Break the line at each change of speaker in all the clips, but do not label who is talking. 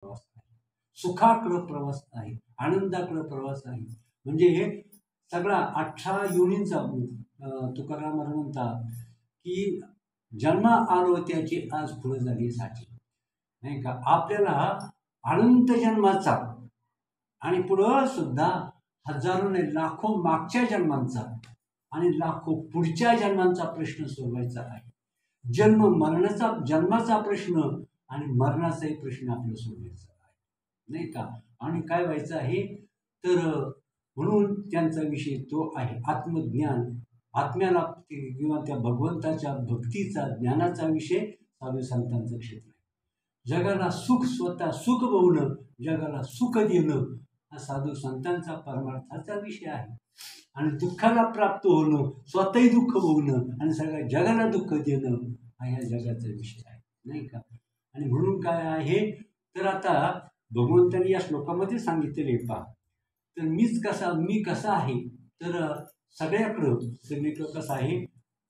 प्रवास आहे, सुखाकडं प्रवास आहे, आनंदाकडं प्रवास आहे. म्हणजे हे सगळा 18 योनींचा तुकाराम महाराज म्हणतात की जन्मा आलो त्याची आज फुलं झाली साठी, नाही का. आपल्याला अनंत जन्माचा आणि पुढं सुद्धा हजारो नाही लाखो मागच्या जन्मांचा आणि लाखो पुढच्या जन्मांचा प्रश्न सोडवायचा आहे. जन्माचा प्रश्न आणि मरणाचाही प्रश्न आपल्याला सोडवायचा आहे, नाही का. आणि काय व्हायचं आहे तर म्हणून त्यांचा विषय तो आहे आत्मज्ञान, आत्म्याला किंवा त्या भगवंताच्या भक्तीचा ज्ञानाचा विषय साधू संतांचं क्षेत्र आहे. जगाला सुख, स्वतः सुख भोगणं, जगाला सुख देणं हा साधू संतांचा परमार्थाचा विषय आहे. आणि दुःखाला प्राप्त होणं, स्वतःही दुःख भोगणं आणि सगळ्या जगाला दुःख देणं हा ह्या जगाचा विषय आहे, नाही का. आणि म्हणून काय आहे तर आता भगवंतांनी या श्लोकामध्ये सांगितलेले पहा, तर मी कसा आहे तर सगळीकडं कसा आहे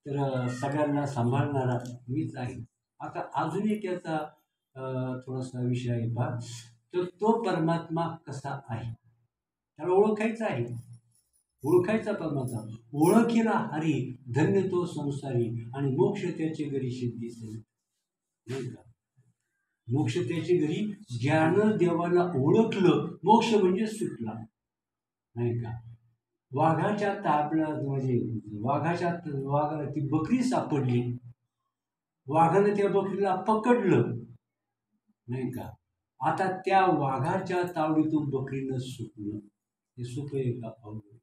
तर सगळ्यांना सांभाळणारा मीच आहे. आता अजून एक याचा थोडासा विषय आहे पहा, तर तो परमात्मा कसा आहे त्याला ओळखायचा आहे. ओळखायचा परमात्मा, ओळखीला हरी धन्य तो संसारी आणि मोक्ष त्याचे घरी सिद्धी सेवी, नाही का. मोक्ष त्याची घरी ज्यानं देवाला ओळखलं, मोक्ष म्हणजे सुटला, नाही का. वाघाच्या ताबड्यात म्हणजे वाघाला ती बकरी सापडली, वाघानं त्या बकरीला पकडलं, नाही का. आता त्या वाघाच्या तावडीतून बकरीनं सुटलं, हे सुख आहे का अवघड.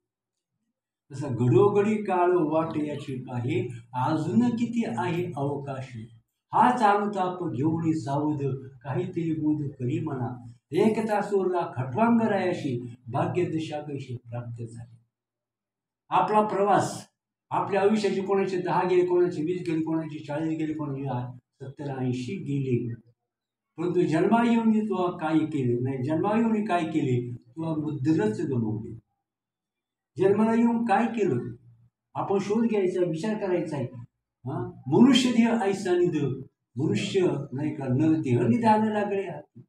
तसा घडोघडी काळ वाट याची पाहे, अजून किती आहे अवकाश. हा चालू ताप घेऊन सावध, काहीतरी बोध करी म्हणा. एक तासोरला खटवांगरायाशी भाग्य दिशा कशी प्राप्त झाली. आपला प्रवास, आपल्या आयुष्याची कोणाचे 10 गेले, कोणाचे 20 गेले, कोणाचे 40 गेले, कोणाचे 70-80 गेले, परंतु जन्मा येऊन तू काय केले नाही. जन्मा येऊन काय केले, तू मुद्दलच गमवले. जन्माला येऊन काय केलं आपण शोध घ्यायचा, विचार करायचा आहे. मनुष्य देह ऐसा निध, मनुष्य नाही का नरदेह निधान लागले हाती,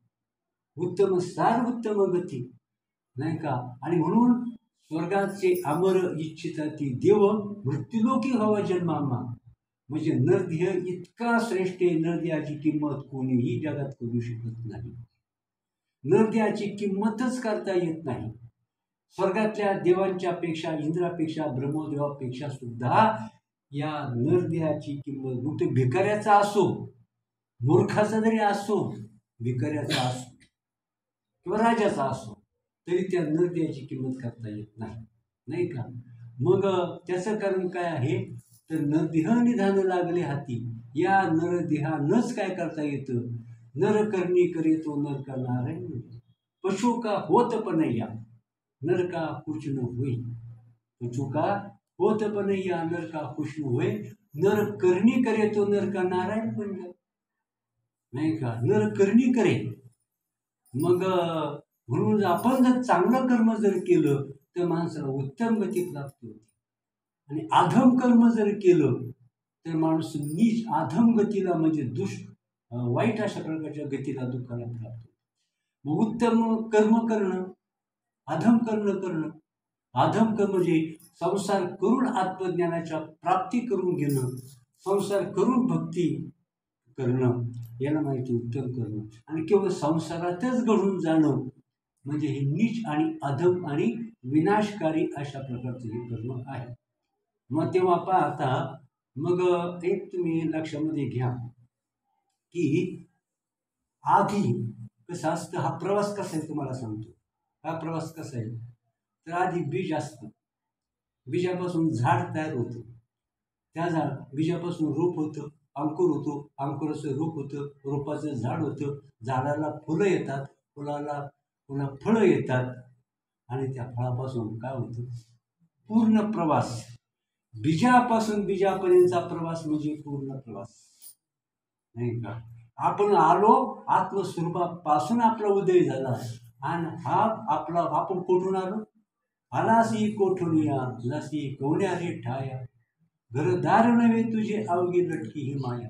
उत्तम सार उत्तम गती, नाही का. आणि म्हणून स्वर्गाचे अमर इच्छिता ती देव, मृत्यूलोकी हवा जन्मामा. म्हणजे नरदेह इतका श्रेष्ठ आहे, नरदेहाची किंमत कोणीही जगात करू शकत नाही. नरदेहाची किंमतच करता येत नाही. स्वर्गातल्या देवांच्या पेक्षा, इंद्रापेक्षा, ब्रह्मदेवापेक्षा सुद्धा या नरदेहाची किंमत, मग तो भिकाऱ्याचा असो, मूर्खाचा जरी असो, भिकाऱ्याचा असो किंवा राजाचा असो, तरी त्या नरदेहाची किंमत करता येत नाही, नाही का. मग त्याचं कारण काय आहे तर नरदेह निधान लागले हाती. या नरदेहानंच काय करता येतं, नरकरणी करीतो नरका नारायण, पशु का होत पणय्या नरका कुचन होई. पशु का होत पणय्या नरका कुचन होय, नर करणी करे तो नरका नारायण म्हणजे, नाही का. नर करणी करे. मग म्हणून आपण जर चांगलं कर्म जर केलं तर माणसाला उत्तम गती प्राप्त होते. आणि अधम कर्म जर केलं तर माणूस नीच अधम गतीला म्हणजे वाईट अशा प्रकारच्या गतीला, दुःखाला प्राप्त होतो. मग उत्तम कर्म करणं, अधम कर्म करणं. अधम कर्म म्हणजे संसार करून आत्मज्ञानाच्या प्राप्ती करून घेणं, संसार करून भक्ती करणं, याला माहिती उत्तम करणं. आणि केवळ संसारातच घडून जाणं म्हणजे हे नीच आणि अधम आणि विनाशकारी अशा प्रकारचं हे कर्म आहे. मग तेव्हा पाहता मग एक तुम्ही लक्षामध्ये घ्या की आधी कसं असतं, हा प्रवास कसा आहे तुम्हाला सांगतो. हा प्रवास कसा आहे तर आधी बीज असतं, बीजापासून झाड तयार होतं, त्या बीजापासून रोप होतं, अंकुर होतो, अंकुराचं रोप होतं, रोपाचं झाड होतं, झाडाला फुलं येतात, फुलाला पुन्हा फळं येतात आणि त्या फळापासून काय होतं पूर्ण प्रवास. बीजापासून बीजापर्यंतचा प्रवास म्हणजे पूर्ण प्रवास, नाही का. आपण आलो आत्मस्वरूपापासून आपला उदय झाला आणि हा आपला आपण कुठून आलो, आलासी कोठूनिया लसी कोण्या रे ठाया, घरदार नव्हे तुझे अवघी लटकी ही माया.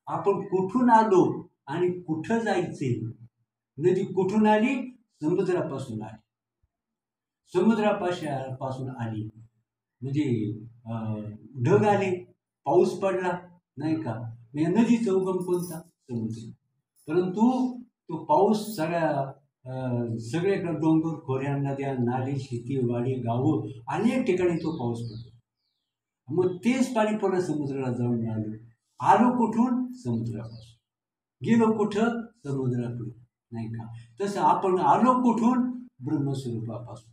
आपण कुठून आलो आणि कुठं जायचे नदी कुठून आली? समुद्रापासून आली. समुद्रापासून आली म्हणजे ढग आले, पाऊस पडला, नाही का? म्हणजे नदीचा उगम कोणता? समुद्र. परंतु तो पाऊस सगळीकडे डोंगर, खोऱ्या, नद्या, नाले, शेती, वाडी, गावं अनेक ठिकाणी तो पाऊस पडतो. मग तेच पाणी पुन्हा समुद्राला जाऊन आलो कुठून? समुद्रापासून. गेलो कुठं? समुद्राकडे, नाही का? तसं आपण आलो कुठून? ब्रह्मस्वरूपापासून.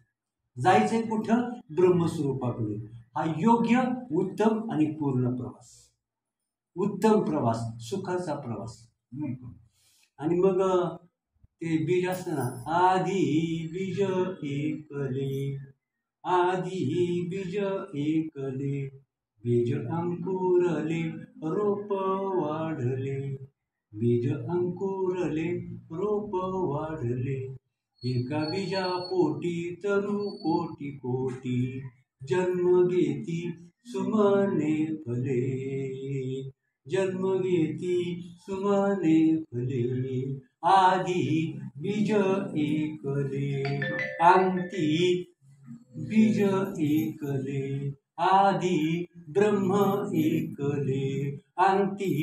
जायचंय कुठं? ब्रह्मस्वरूपाकडे. हा योग्य, उत्तम आणि पूर्ण प्रवास. उत्तम प्रवास, सुखाचा प्रवास. आणि मग ते बीज असतं ना, आधी बीज एकले, आधी बीज एकले, बीज अंकुरले, रोप वाढले, बीज अंकुरले, रोप वाढले, एका बीजा पोटी तरू कोटी कोटी, जन्म घेती सुमने फले, जन्म घेती सुमने फले, आधी बीज एकले, अंती बीज एकले, आधी ब्रह्म एकले, अंती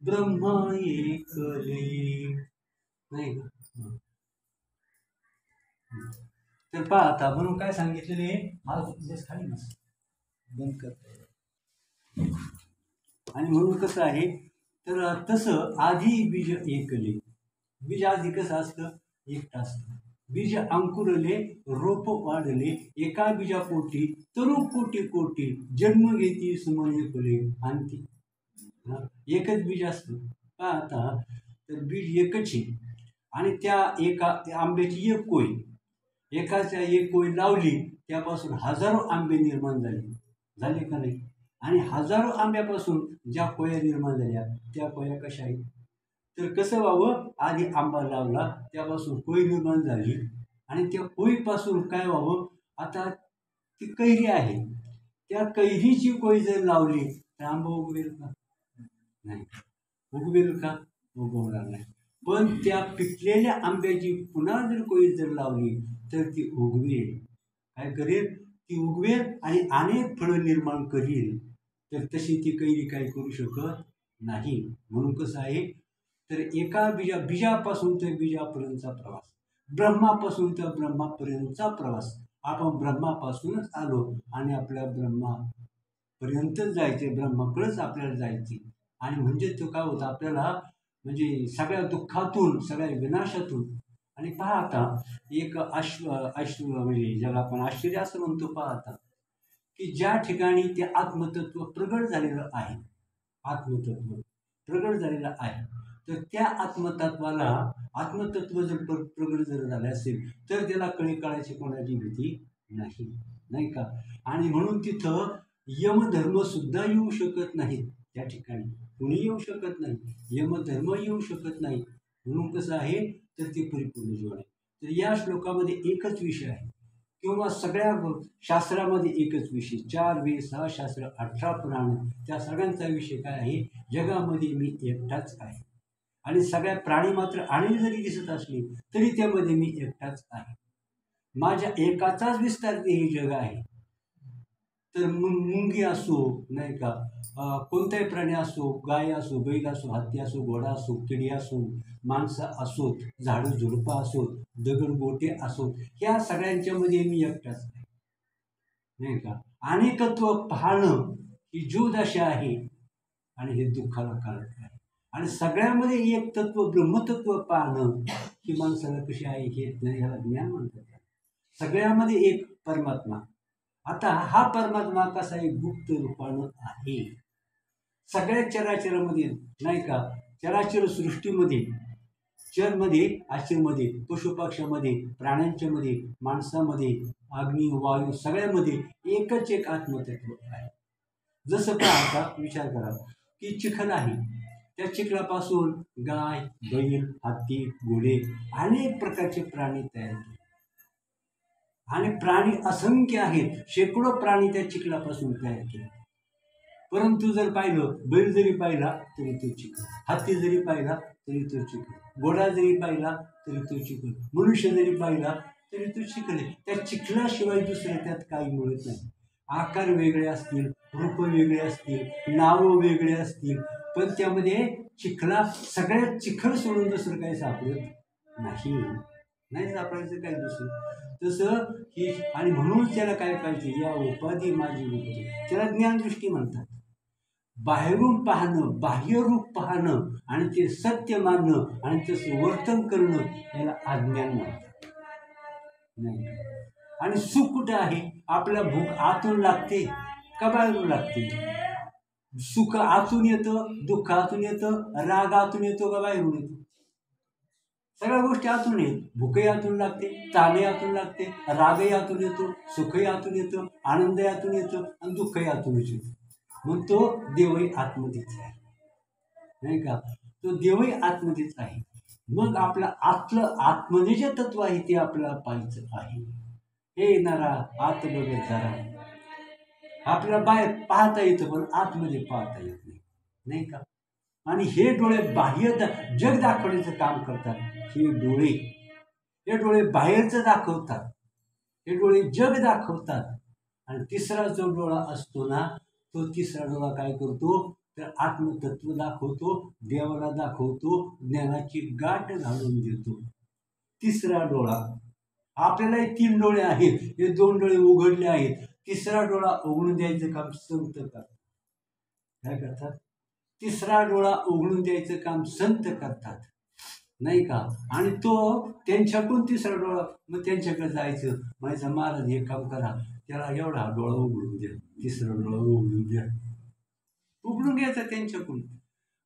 ब्रह्म एकले, नाही का? तर पहा आता म्हणून काय सांगितलेले, खाली बंद करता. आणि म्हणून कसं आहे, तर तसं आधी बीज एकले. बीज आधी कसं असतं? एकटा असतं. बीज अंकुरले, रोप वाढले, एका बीजापोटी तरू कोटी कोटी, जन्म घेती सुमने फुले, अंती. एकच बीज असतं. का आता तर बीज एकच आहे. आणि त्या आंब्याची एक कोय, एकाच्या एक कोय लावली, त्यापासून हजारो आंबे निर्माण झाले का नाही? आणि हजारो आंब्यापासून ज्या कोया निर्माण झाल्या, त्या कोया कशा आहेत? तर कसं व्हावं? आधी आंबा लावला, त्यापासून कोय निर्माण झाली, आणि त्या कोयीपासून काय व्हावं? आता ती कैरी आहे, त्या कैरीची कोय जर लावली तर आंबा उगवेल का? नाही. उगवेल का? उगवणार नाही. पण त्या पिकलेल्या आंब्याची पुन्हा जर कोय जर लावली तर ती उगवेल. काय करेल? ती उगवेल आणि अनेक फळं निर्माण करील. तर तशी ती कैरी काय करू शकत नाही. म्हणून कसं आहे, तर एका बीजापासून तर बीजापर्यंतचा प्रवास, ब्रह्मापासून तर ब्रह्मापर्यंतचा प्रवास. आपण ब्रह्मापासूनच आलो आणि आपल्या ब्रह्मापर्यंतच जायचे, ब्रह्माकडेच आपल्याला जायचे. आणि म्हणजे तो काय होतं आपल्याला, म्हणजे सगळ्या दुःखातून, सगळ्या विनाशातून. आणि पहा आता एक म्हणजे ज्याला आपण आश्चर्य असं म्हणतो, पहा आता की ज्या ठिकाणी ते आत्मतत्व प्रगट झालेलं आहे, आत्मतत्व प्रगट झालेलं आहे, तर त्या आत्मतत्व जर प्रगट जर झाले असेल तर त्याला कळायची कोणाची भीती नाही का? आणि म्हणून तिथं यमधर्म सुद्धा येऊ शकत नाही. त्या ठिकाणी कुणी येऊ शकत नाही, यमधर्म येऊ शकत नाही. म्हणून कसं आहे, तर ते परिपूर्ण जीवन आहे. तर या श्लोकामध्ये एकच विषय आहे, किंवा सगळ्या शास्त्रामध्ये एकच विषय, 4 वेद 6 शास्त्र 18 पुराण, त्या सगळ्यांचा विषय काय आहे? जगामध्ये मी एकटाच आहे. आणि सगळ्या प्राणी मात्र अनेक जरी दिसत असले तरी त्यामध्ये मी एकटाच आहे. माझ्या एकाचाच विस्तारते हे जग आहे. तर मुंगी असो, नाही का, कोणताही प्राणी असो, गाय असो, बैल असो, हत्ती असो, घोडा असो, किडी असो, माणसं असोत, झाडं झुडपं असोत, दगड गोटे असोत, ह्या सगळ्यांच्यामध्ये मी एकटाच आहे, नाही का? अनेकत्व पाहणं ही जोदशा आहे आणि हे दुःखाला कारण आहे. आणि सगळ्यामध्ये एक तत्व, ब्रह्मतत्व पाहणं ही माणसाला कशी आहे हे ह्याला ज्ञान म्हणतात. सगळ्यामध्ये एक परमात्मा. आता हा परमात्मा कसा आहे? गुप्त रूपानं आहे सगळ्या चराचरामध्ये, नाही का? चराचर सृष्टीमध्ये, चरमध्ये, आश्चर्यमध्ये, पशुपक्षामध्ये, प्राण्यांच्यामध्ये, माणसामध्ये, अग्नी, वायू, सगळ्यामध्ये एकच एक आत्मतत्व आहे. जसं का आता विचार करा की चिखल आहे, त्या चिखलापासून गाय, बैल, हत्ती, घोडे अनेक प्रकारचे प्राणी तयार केले. आणि प्राणी असंख्य आहेत, शेकडो प्राणी त्या चिखलापासून तयार केले. परंतु जर पाहिलं, बैल जरी पाहिला तरी तो चिखल, हत्ती जरी पाहिला तरी तो चिखल, घोडा जरी पाहिला तरी तो चिखल, मनुष्य जरी पाहिला तरी तो चिखल आहे. त्या चिखलाशिवाय दुसरं त्यात काही मिळत नाही. आकार वेगळे असतील, रूप वेगळे असतील, नावं वेगळे असतील, पण त्यामध्ये चिखला सगळ्यात चिखल सोडून दुसरं काही सापडत नाही सापडायचं काही दुसरं. तसं ही, आणि म्हणून त्याला काय पाहिजे, या उपाधी माझी होती, त्याला ज्ञानदृष्टी म्हणतात. बाहेरून पाहणं, बाह्य रूप पाहणं आणि ते सत्य मानणं आणि तसं वर्तन करणं याला अज्ञान म्हणतात. नाही, आणि सुख कुठं आहे? आपला भूक आतून लागते का बाहेरून लागते? सुख आतून येतं, दुःख आतून येतं, राग आतून येतो का बाहेरून येतो? सगळ्या गोष्टी आतून येत. भूकही आतून लागते, ताणही आतून लागते, रागही आतून येतो, सुखही आतून येतं, आनंदही आतून येतो आणि दुःखही आतूनच येतो. मग तो देवही आतमध्येच आहे, नाही का? तो देवही आतमध्येच आहे. मग आपलं आतमध्ये जे तत्व आहे ते आपल्याला पाहायचं आहे. हे नरा आत बघत जरा, आपल्याला बाहेर पाहता येतं पण आतमध्ये पाहता येत नाही, नाही का? आणि हे डोळे बाह्य जग दाखवण्याचं काम करतात. हे डोळे बाहेरचं दाखवतात, हे डोळे जग दाखवतात. आणि तिसरा जो डोळा असतो ना, तो तिसरा डोळा काय करतो तर आत्मतत्व दाखवतो, देवाला दाखवतो, ज्ञानाची गाठ घालून देतो. तिसरा डोळा, आपल्याला 3 डोळे आहेत, हे 2 डोळे उघडले आहेत, तिसरा डोळा उघडून द्यायचं काम संत करतात. काय करतात? तिसरा डोळा उघडून द्यायचं काम संत करतात, नाही का? आणि तो त्यांच्याकडून तिसरा डोळा, मग त्यांच्याकडे जायचं, म्हणायचं महाराज हे काम करा, त्याला एवढा डोळा उघडून द्या, तिसरा डोळा उघडून द्या, उघडून घ्यायचा त्यांच्याकडून.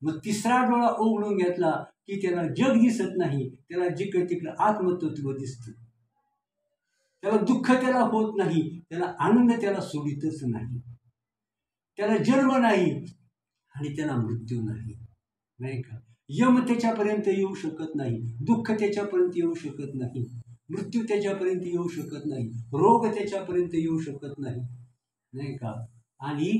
मग तिसरा डोळा उघडून घेतला की त्याला जग दिसत नाही, त्याला जिकडे तिकडे आत्मतत्व दिसतं, त्याला दुःख त्याला होत नाही, त्याला आनंद त्याला सोडितच नाही, त्याला जन्म नाही आणि त्याला मृत्यू नाही, नाही का? यम त्याच्यापर्यंत येऊ शकत नाही, दुःख त्याच्यापर्यंत येऊ शकत नाही, मृत्यू त्याच्यापर्यंत येऊ शकत नाही, रोग त्याच्यापर्यंत येऊ शकत नाही, नाही का? आणि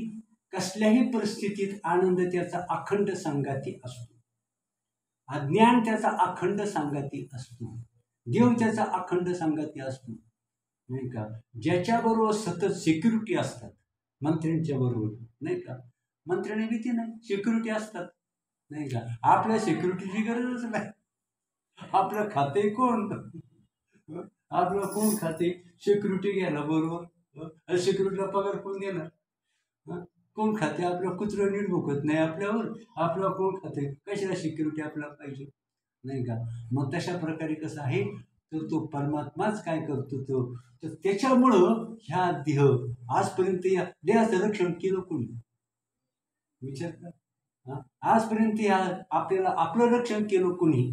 कसल्याही परिस्थितीत आनंद त्याचा अखंड संगाती असतो, अज्ञान त्याचा अखंड संगाती असतो, देव त्याचा अखंड संगाती असतो, नाही का? ज्याच्याबरोबर सतत सिक्युरिटी असतात, मंत्र्यांच्या बरोबर, नाही का? मंत्र्याने भीती नाही, सिक्युरिटी असतात, नाही का? आपल्या सिक्युरिटीची गरजच नाही. आपलं खाते कोण, आपलं कोण खाते? सिक्युरिटी घ्यायला बरोबर, सिक्युरिटीला पगार कोण देणार? कोण खाते? आपलं कुत्रं नीट भुकत नाही आपल्यावर, आपलं कोण खाते? कशाला सिक्युरिटी आपल्याला पाहिजे, नाही का? मग तशा प्रकारे कसं आहे तर तो परमात्माच काय करतो तर त्याच्यामुळं ह्या देह आजपर्यंत, या देहाचं रक्षण केलं कोणी? विचार कर. आजपर्यंत ह्या आपल्याला आपलं रक्षण केलं कोणी?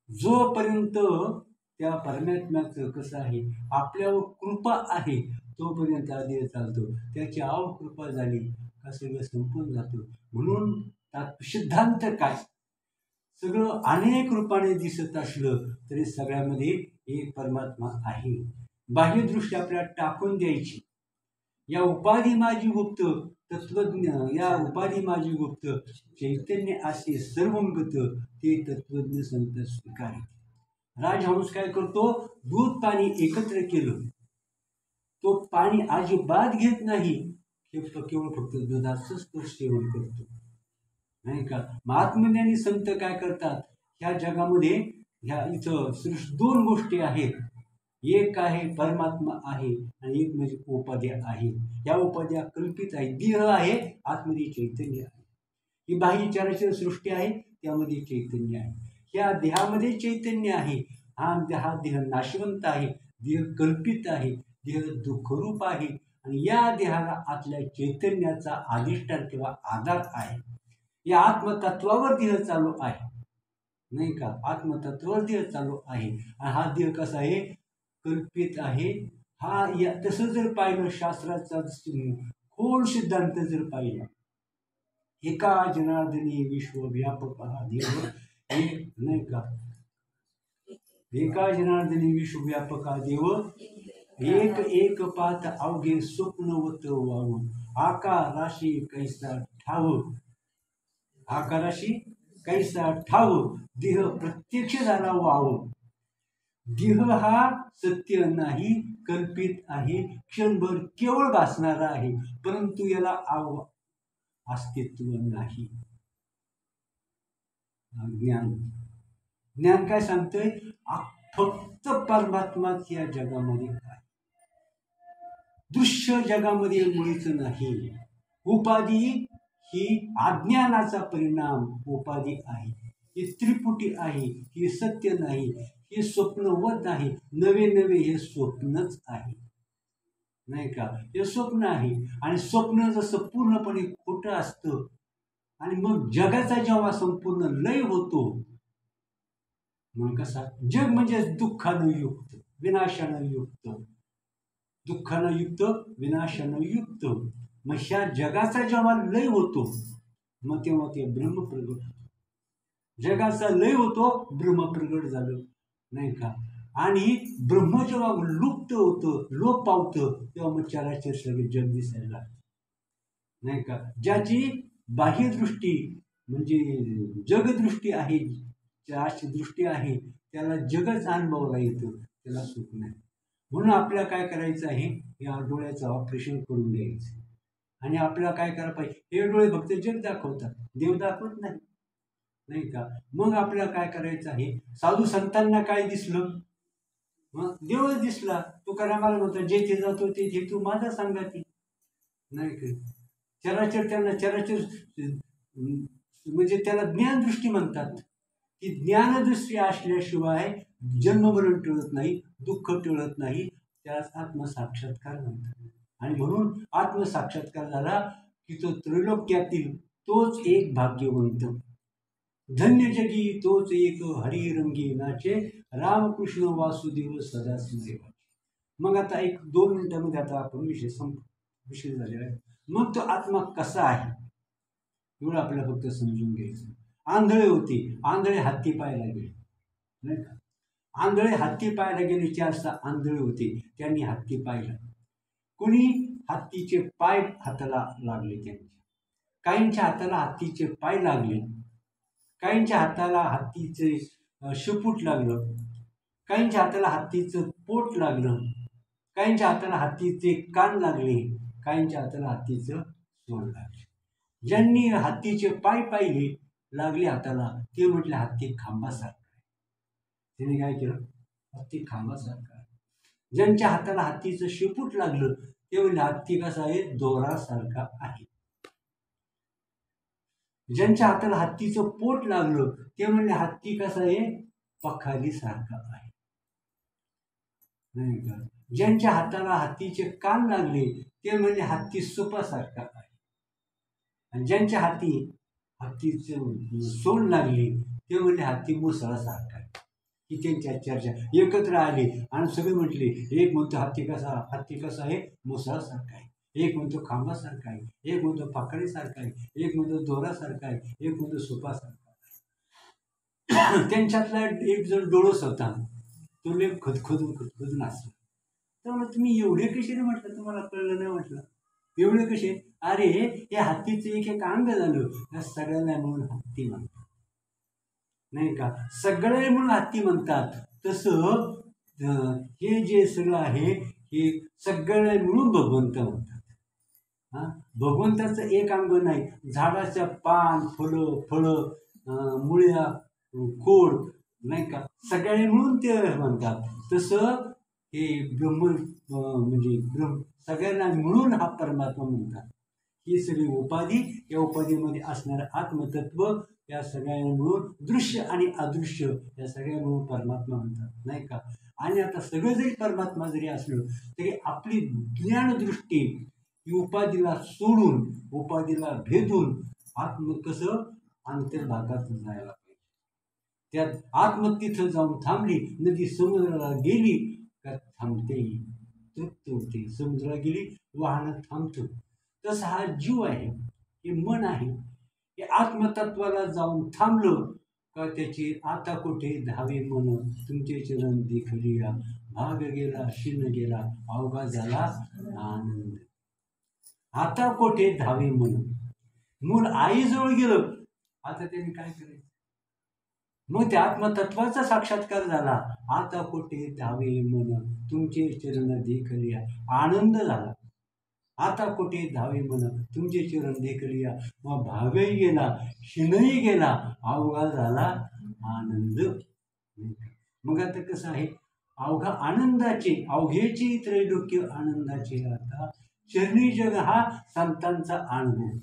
जोपर्यंत त्या परमात्म्याचं कसं आहे आपल्यावर कृपा आहे तोपर्यंत हा देह चालतो. त्याची कृपा झाली का सगळं संपून जातं. म्हणून सिद्धांत काय, सगळं अनेक रूपाने दिसत असलं तरी सगळ्यामध्ये एक परमात्मा आहे. बाह्यदृष्टी आपल्याला टाकून द्यायची. या उपाधी माझी गुप्त तत्वज्ञ, या उपाधी माझी गुप्त चैतन्य असे सर्वंगत ते तत्वज्ञ संत स्वीकारे. राजहंस काय करतो, दूध पाणी एकत्र केलं, तो पाणी अजिबात घेत नाही, केवळ फक्त दुधाचंच सेवन करतो, नाही का? महात्मज्ञानी संत काय करतात, ह्या जगामध्ये ह्या इथं 2 गोष्टी आहेत, एक आहे परमात्मा आहे आणि एक म्हणजे उपाध्या आहे. या उपाध्या कल्पित आहे, देह आहे, आतमध्ये चैतन्य आहे. ही बाह्य चराचर सृष्टी आहे, त्यामध्ये चैतन्य आहे. ह्या देहामध्ये चैतन्य आहे, हा देह नाशवंत आहे, देह कल्पित आहे, देह दुःखरूप आहे आणि या देहाला आतल्या चैतन्याचा अधिष्ठान किंवा आधार आहे. या आत्मतत्वावर देह चालू आहे, नाही का? आत्मतत्वावर देह चालू आहे आणि हा देह कसा आहे, कल्पित आहे. हा या तसं जर पाहिलं, शास्त्राचा खोल सिद्धांत जर पाहिला, एका जनार्दनी विश्वव्यापक हा देव एक, नाही का? एका जनार्दनी विश्वव्यापक हा देव एक एक पात अवघे स्वप्नवत वाहून आकाराशी कैसा ठाव, आकाराशी कैसा ठाव, देह प्रत्यक्ष झाला वाव. देह हा सत्य नाही, कल्पित आहे, क्षणभर केवळ भासणारा आहे, परंतु याला अस्तित्व नाही. ज्ञान, ज्ञान काय सांगतोय? फक्त परमात्माच या जगामध्ये आहे, दृश्य जगामध्ये मुळीच नाही. उपाधी ही अज्ञानाचा परिणाम उपाधी आहे, ही त्रिपुटी आहे, ही सत्य नाही, हे स्वप्नवत आहे. नवे नवे हे स्वप्नच आहे, नाही का? हे स्वप्न आहे. आणि स्वप्न जसं पूर्णपणे खोटं असतं आणि मग जगाचा जेव्हा संपूर्ण लय होतो, मग कसा जग म्हणजे दुःखानं युक्त, विनाशानं युक्त, दुःखानं युक्त, विनाशानं युक्त. मग ह्या जगाचा जेव्हा लय होतो, मग तेव्हा ते ब्रह्म प्रगट होतो. जगाचा लय होतो, ब्रह्म प्रगट झालं, नाही का? आणि ब्रह्म जेव्हा लुप्त होतं, लोप पावतं, तेव्हा मग चराचर सगळे जग दिसायला लागतं, नाही का? ज्याची बाह्यदृष्टी म्हणजे जगदृष्टी आहे, अशी दृष्टी आहे, त्याला जगच अनुभवला येतं, त्याला सुख नाही. म्हणून आपल्याला काय करायचं आहे? या डोळ्याचं ऑपरेशन करून द्यायचं. आणि आपल्याला काय करायला पाहिजे? हे डोळे फक्त जग दाखवतात, देव दाखवत नाही, नाही का? मग आपल्याला काय करायचं आहे? साधू संतांना काय दिसलं? मग देवच दिसला. तुकारामाला म्हणतो, जेथे जातो तेथे तू माझा सांगाती, नाही का? चराचर, त्यांना चराचर म्हणजे त्याला ज्ञानदृष्टी म्हणतात. ती ज्ञानदृष्टी असल्याशिवाय जन्ममरण टळत नाही, दुःख टळत नाही, त्यास आत्मसाक्षात्कार म्हणतात. आणि म्हणून आत्मसाक्षात्कार झाला की तो त्रैलोक्यातील तोच एक भाग्यवंत, धन्य जगी तोच एक हरिरंगी नाचे, रामकृष्ण वासुदेव सदा स्मरेवा. मग आता एक 2 मिनिटांमध्ये आता आपण विषय झालेला आहे. मग तो आत्मा कसा आहे एवढं आपल्याला फक्त समजून घ्यायचं. आंधळे होते, आंधळे हत्ती पाहायला गेले, नाही का? आंधळे हत्ती पाहायला गेले, 4 आंधळे होते, त्यांनी हत्ती पाहिला. कोणी हत्तीचे पाय हाताला लागले, त्यांच्या काहींच्या हाताला हत्तीचे पाय लागले, काहींच्या हाताला हत्तीचे शेपूट लागलं, काहींच्या हाताला हत्तीचं पोट लागलं, काहींच्या हाताला हत्तीचे कान लागले, काहींच्या हाताला हत्तीचं सोंड लागले. ज्यांनी हत्तीचे पाय पाहिले लागले हाताला, ते म्हटले हत्ती खांबासारखा आहे. त्याने काय केलं? हत्ती खांबासारखा आहे. ज्यांच्या हाताला हत्तीचं शेपूट लागलं, ते म्हणजे हत्ती कसा आहे? दोरासारखा आहे. ज्यांच्या हाताला हत्तीचं पोट लागलं, ते म्हणजे हत्ती कसा आहे? पखालीसारखा आहे, नाही का? ज्यांच्या हाताला हत्तीचे कान लागले, ते म्हणजे हत्ती सुपासारखा आहे. आणि ज्यांच्या हत्तीचे सोंड लागली, ते म्हणजे हत्ती मुसळासारखा आहे. की त्यांच्या चर्चा एकत्र आले आणि सगळे म्हटले, एक म्हणतो हत्ती कसा आहे? मुसळासारखा आहे. एक म्हणतो खांबासारखा आहे, एक म्हणतो पाकडीसारखा आहे, एक म्हणतो दोरासारखा आहे, एक म्हणतो सोपासारखा आहे. त्यांच्यातला एक जण डोळस होता, तो लय खदखदून असला. तर तुम्ही एवढे कसे म्हटलं? तुम्हाला कळलं नाही म्हटलं? एवढे कसे? अरे हे हत्तीचं एक अंग झालं, त्या सगळ्यांना म्हणून हत्ती म्हणतात, नाही का? सगळे म्हणून हत्ती म्हणतात. तसं हे जे सगळं आहे, हे सगळे मिळून भगवंत म्हणतात. भगवंताचं एक अंग नाही. झाडाच्या पान, फळं, मुळ्या, खोड, नाही का? सगळे मिळून ते म्हणतात. तसं हे ब्रह्म म्हणजे सगळ्यांना मिळून हा परमात्मा म्हणतात. ही सगळी उपाधी, या उपाधीमध्ये असणारं आत्मतत्व, या सगळ्यांना मिळून दृश्य आणि अदृश्य या सगळ्या मिळून परमात्मा म्हणतात, नाही का? आणि आता सगळं जरी परमात्मा जरी असलं तरी आपली ज्ञानदृष्टी ही उपाधीला सोडून, उपाधीला भेदून कसं अंतर्भागात जायला पाहिजे. त्यात आत्म तिथं जाऊन थांबली, नदी समुद्राला गेली का थांबते, तृप्त होते. समुद्राला गेली, वाहनं थांबतं. तसा हा जीव आहे, हे मन आहे, हे आत्मतत्वाला जाऊन थांबलं का त्याची आता कुठे धावे मन, तुमचे चरण देखलिया, भाग गेला शिन गेला, अवघा झाला आनंद. आता कोठे धावे मन. मूल आईजवळ गेलं, आता त्यांनी काय करायचं? मग त्या आत्मतत्वाचा साक्षात्कार झाला. आता कोठे धावे मन, तुमचे चरण देखलिया. आनंद झाला. आता कुठे धावे मन, तुमचे चरण देखलिया. मग भावही गेला, क्षीणही गेला, अवघा झाला आनंद. मग आता कसं आहे, अवघा आनंदाचे, अवघेची त्रैलोक्य आनंदाचे. आता चरणी जग हा संतांचा अनुभव.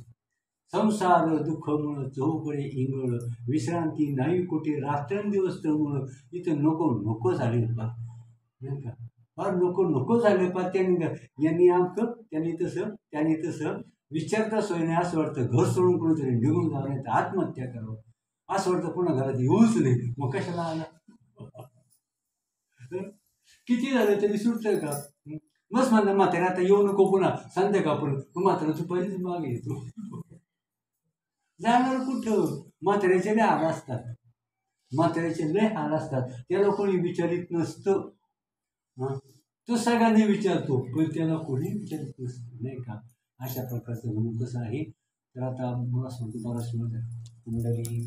संसार दुःखमुळ चहूकडे इंगळ, विश्रांती नाही कुठे रात्रंदिवस तळमळ. इथं नको नको झाले बा, नाही का? फार नको नको झाले पा. यांनी आमचं, त्यांनी तसं, त्यांनी तसं विचारता सोय नाही. असं वाटतं घर सोडून कोणीतरी निघून जावं, नाही तर आत्महत्या करावं. असं वाटतं पुन्हा घरात येऊच नाही. मग कशाला आला? किती झालं तरी सुटतंय का? बस म्हणलं म्हातारे आता येऊ नको पुन्हा संध्याकाळपर्यंत. म्हातारा दुपारीच मागे येतो. जाणार कुठं? म्हाताऱ्याचे लय हाल असतात. म्हाताऱ्याचे लय हाल असतात. त्याला कोणी विचारित नसतं. हां, तो सगळ्यांनी विचारतो, पण त्याला कोणी विचारित नसतं, नाही का? अशा प्रकारचं म्हणून कसं आहे. तर आता मला सांगतो, मला मंडळी